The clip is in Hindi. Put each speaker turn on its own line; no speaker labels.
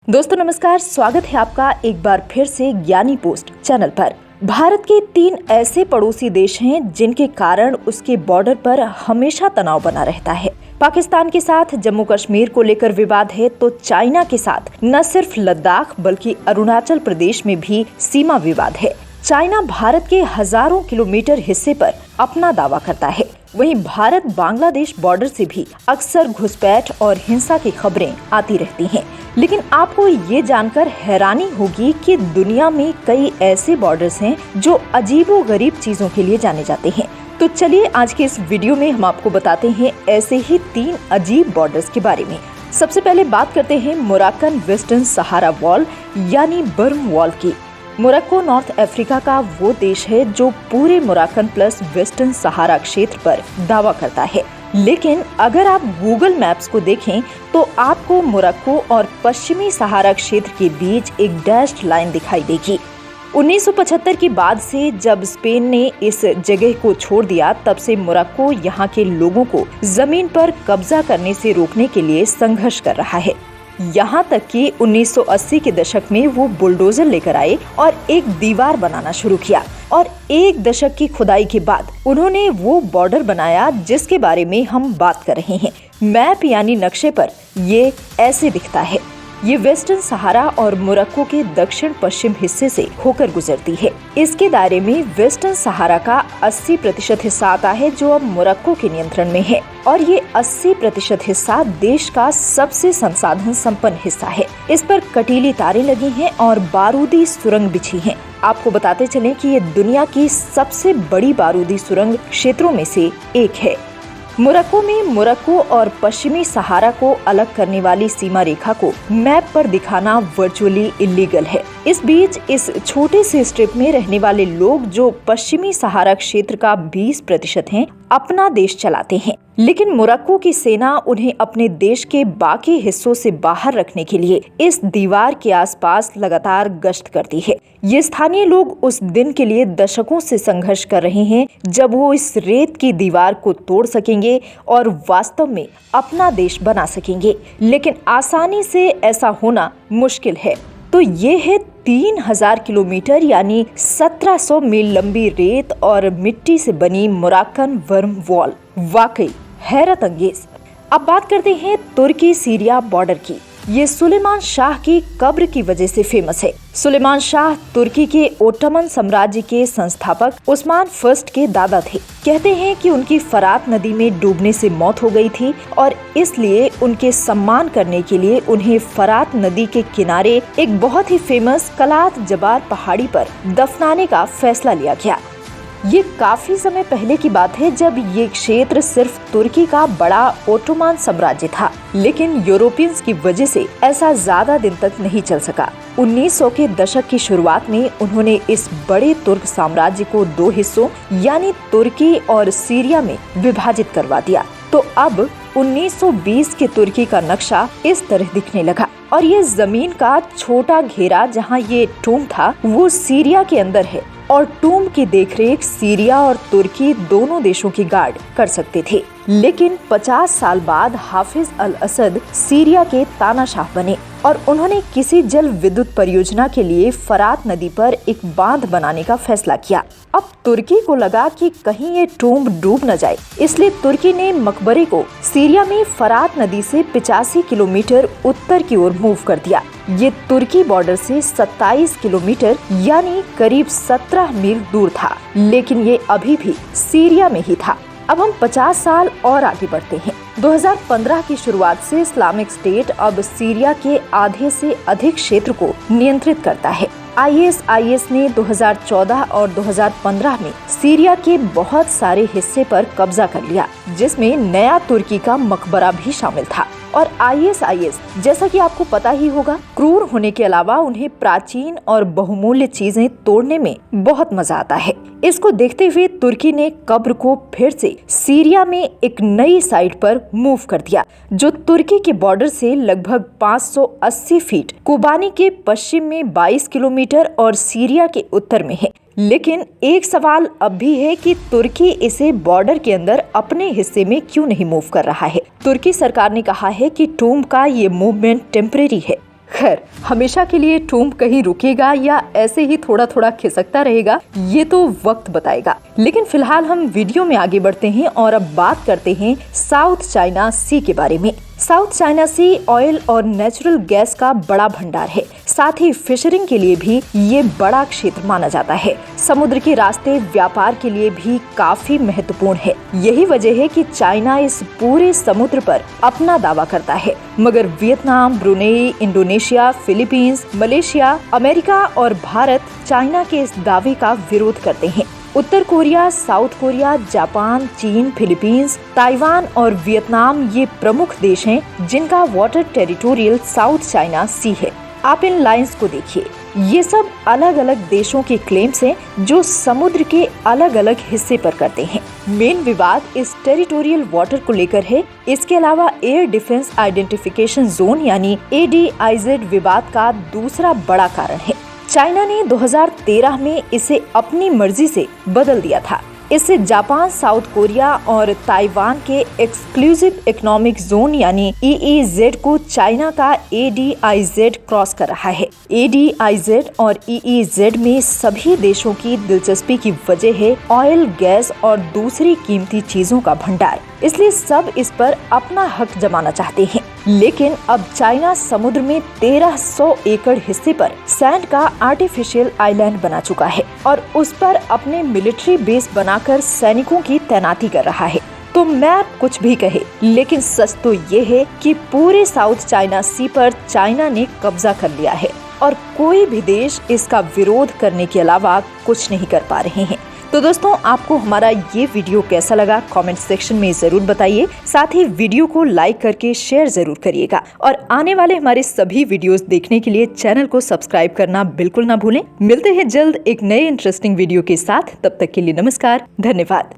दोस्तों नमस्कार, स्वागत है आपका एक बार फिर से ज्ञानी पोस्ट चैनल पर। भारत के 3 ऐसे पड़ोसी देश हैं जिनके कारण उसके बॉर्डर पर हमेशा तनाव बना रहता है। पाकिस्तान के साथ जम्मू कश्मीर को लेकर विवाद है तो चाइना के साथ न सिर्फ लद्दाख बल्कि अरुणाचल प्रदेश में भी सीमा विवाद है। चाइना भारत के हजारों किलोमीटर हिस्से पर अपना दावा करता है। वहीं भारत बांग्लादेश बॉर्डर से भी अक्सर घुसपैठ और हिंसा की खबरें आती रहती हैं। लेकिन आपको ये जानकर हैरानी होगी कि दुनिया में कई ऐसे बॉर्डर्स हैं जो अजीबोगरीब चीजों के लिए जाने जाते हैं। तो चलिए आज के इस वीडियो में हम आपको बताते हैं ऐसे ही 3 अजीब बॉर्डर्स के बारे में। सबसे पहले बात करते हैं मोरक्कन वेस्टर्न सहारा वॉल यानी बर्म वॉल की। मोरक्को नॉर्थ अफ्रीका का वो देश है जो पूरे मोरक्कन प्लस वेस्टर्न सहारा क्षेत्र पर दावा करता है। लेकिन अगर आप गूगल मैप्स को देखें तो आपको मोरक्को और पश्चिमी सहारा क्षेत्र के बीच एक डैश्ड लाइन दिखाई देगी। 1975 के बाद से जब स्पेन ने इस जगह को छोड़ दिया, तब से मोरक्को यहाँ के लोगों को जमीन पर कब्जा करने से रोकने के लिए संघर्ष कर रहा है। यहाँ तक कि 1980 के दशक में वो बुलडोजर लेकर आए और एक दीवार बनाना शुरू किया और 1 दशक की खुदाई के बाद उन्होंने वो बॉर्डर बनाया जिसके बारे में हम बात कर रहे हैं। मैप यानी नक्शे पर ये ऐसे दिखता है। ये वेस्टर्न सहारा और मोरक्को के दक्षिण पश्चिम हिस्से से होकर गुजरती है। इसके दायरे में वेस्टर्न सहारा का 80% हिस्सा आता है जो अब मोरक्को के नियंत्रण में है और ये 80% हिस्सा देश का सबसे संसाधन संपन्न हिस्सा है। इस पर कटीली तारें लगी हैं और बारूदी सुरंग बिछी हैं। आपको बताते चलें कि ये दुनिया की सबसे बड़ी बारूदी सुरंग क्षेत्रों में से एक है। मोरक्को में मोरक्को और पश्चिमी सहारा को अलग करने वाली सीमा रेखा को मैप पर दिखाना वर्चुअली इलीगल है। इस बीच इस छोटे से स्ट्रिप में रहने वाले लोग जो पश्चिमी सहारा क्षेत्र का 20% हैं, अपना देश चलाते हैं। लेकिन मोरक्को की सेना उन्हें अपने देश के बाकी हिस्सों से बाहर रखने के लिए इस दीवार के आसपास लगातार गश्त करती है। ये स्थानीय लोग उस दिन के लिए दशकों से संघर्ष कर रहे हैं जब वो इस रेत की दीवार को तोड़ सकेंगे और वास्तव में अपना देश बना सकेंगे। लेकिन आसानी से ऐसा होना मुश्किल है। तो ये है 3000 किलोमीटर यानी 1700 मील लंबी रेत और मिट्टी से बनी मोरक्कन वर्म वॉल। वाकई हैरत अंगेज। अब बात करते हैं तुर्की सीरिया बॉर्डर की। ये सुलेमान शाह की कब्र की वजह से फेमस है। सुलेमान शाह तुर्की के ओटोमन साम्राज्य के संस्थापक उस्मान फर्स्ट के दादा थे। कहते हैं कि उनकी फरात नदी में डूबने से मौत हो गई थी और इसलिए उनके सम्मान करने के लिए उन्हें फरात नदी के किनारे एक बहुत ही फेमस कलात जबार पहाड़ी पर दफनाने का फैसला लिया गया। ये काफी समय पहले की बात है जब ये क्षेत्र सिर्फ तुर्की का बड़ा ओटोमन साम्राज्य था, लेकिन यूरोपियंस की वजह से ऐसा ज्यादा दिन तक नहीं चल सका। 1900 के दशक की शुरुआत में उन्होंने इस बड़े तुर्क साम्राज्य को 2 हिस्सों यानी तुर्की और सीरिया में विभाजित करवा दिया। तो अब 1920 के तुर्की का नक्शा इस तरह दिखने लगा और ये जमीन का छोटा घेरा जहाँ ये टूम था वो सीरिया के अंदर है और टूम की देखरेख सीरिया और तुर्की दोनों देशों की गार्ड कर सकते थे। लेकिन 50 साल बाद हाफिज अल असद सीरिया के तानाशाह बने और उन्होंने किसी जल विद्युत परियोजना के लिए फरात नदी पर एक बांध बनाने का फैसला किया। अब तुर्की को लगा कि कहीं ये टूम डूब न जाए, इसलिए तुर्की ने मकबरे को सीरिया में फरात नदी से 85 किलोमीटर उत्तर की ओर मूव कर दिया। ये तुर्की बॉर्डर से 27 किलोमीटर यानी करीब 17 मील दूर था, लेकिन ये अभी भी सीरिया में ही था। अब हम 50 साल और आगे बढ़ते हैं। 2015 की शुरुआत से इस्लामिक स्टेट अब सीरिया के आधे से अधिक क्षेत्र को नियंत्रित करता है। ISIS ने 2014 और 2015 में सीरिया के बहुत सारे हिस्से पर कब्जा कर लिया, जिसमें नया तुर्की का मकबरा भी शामिल था। और ISIS जैसा कि आपको पता ही होगा, क्रूर होने के अलावा उन्हें प्राचीन और बहुमूल्य चीजें तोड़ने में बहुत मजा आता है। इसको देखते हुए तुर्की ने कब्र को फिर से सीरिया में एक नई साइट पर मूव कर दिया, जो तुर्की के बॉर्डर से लगभग 580 फीट, कुबानी के पश्चिम में 22 किलोमीटर और सीरिया के उत्तर में है। लेकिन एक सवाल अब भी है कि तुर्की इसे बॉर्डर के अंदर अपने हिस्से में क्यों नहीं मूव कर रहा है। तुर्की सरकार ने कहा है कि टूम का ये मूवमेंट टेम्परेरी है। खैर, हमेशा के लिए टूम्ब कहीं रुकेगा या ऐसे ही थोड़ा थोड़ा खिसकता रहेगा, ये तो वक्त बताएगा। लेकिन फिलहाल हम वीडियो में आगे बढ़ते हैं और अब बात करते हैं साउथ चाइना सी के बारे में। साउथ चाइना सी ऑयल और नेचुरल गैस का बड़ा भंडार है। साथ ही फिशरिंग के लिए भी ये बड़ा क्षेत्र माना जाता है। समुद्र के रास्ते व्यापार के लिए भी काफी महत्वपूर्ण है। यही वजह है कि चाइना इस पूरे समुद्र पर अपना दावा करता है, मगर Vietnam, Brunei, Indonesia, Philippines, Malaysia, America और भारत चाइना के इस दावे का विरोध करते हैं। उत्तर कोरिया, साउथ कोरिया, जापान, चीन, फिलीपींस, ताइवान और वियतनाम ये प्रमुख देश हैं जिनका वाटर टेरिटोरियल साउथ चाइना सी है। आप इन लाइंस को देखिए, ये सब अलग अलग देशों के क्लेम्स हैं जो समुद्र के अलग अलग हिस्से पर करते हैं। मेन विवाद इस टेरिटोरियल वाटर को लेकर है। इसके अलावा एयर डिफेंस आइडेंटिफिकेशन जोन यानी ADIZ विवाद का दूसरा बड़ा कारण है। चाइना ने 2013 में इसे अपनी मर्जी से बदल दिया था। इससे जापान, साउथ कोरिया और ताइवान के एक्सक्लूसिव इकोनॉमिक जोन यानी EEZ को चाइना का ADIZ क्रॉस कर रहा है। ADIZ और EEZ में सभी देशों की दिलचस्पी की वजह है ऑयल, गैस और दूसरी कीमती चीजों का भंडार। इसलिए सब इस पर अपना हक जमाना चाहते हैं। लेकिन अब चाइना समुद्र में 1300 एकड़ हिस्से पर सैंड का आर्टिफिशियल आइलैंड बना चुका है और उस पर अपने मिलिट्री बेस बनाकर सैनिकों की तैनाती कर रहा है। तो मैप कुछ भी कहे, लेकिन सच तो ये है कि पूरे साउथ चाइना सी पर चाइना ने कब्जा कर लिया है और कोई भी देश इसका विरोध करने के अलावा कुछ नहीं कर पा रहे हैं। तो दोस्तों, आपको हमारा ये वीडियो कैसा लगा कमेंट सेक्शन में जरूर बताइए। साथ ही वीडियो को लाइक करके शेयर जरूर करिएगा और आने वाले हमारे सभी वीडियोस देखने के लिए चैनल को सब्सक्राइब करना बिल्कुल ना भूलें। मिलते हैं जल्द एक नए इंटरेस्टिंग वीडियो के साथ। तब तक के लिए नमस्कार, धन्यवाद।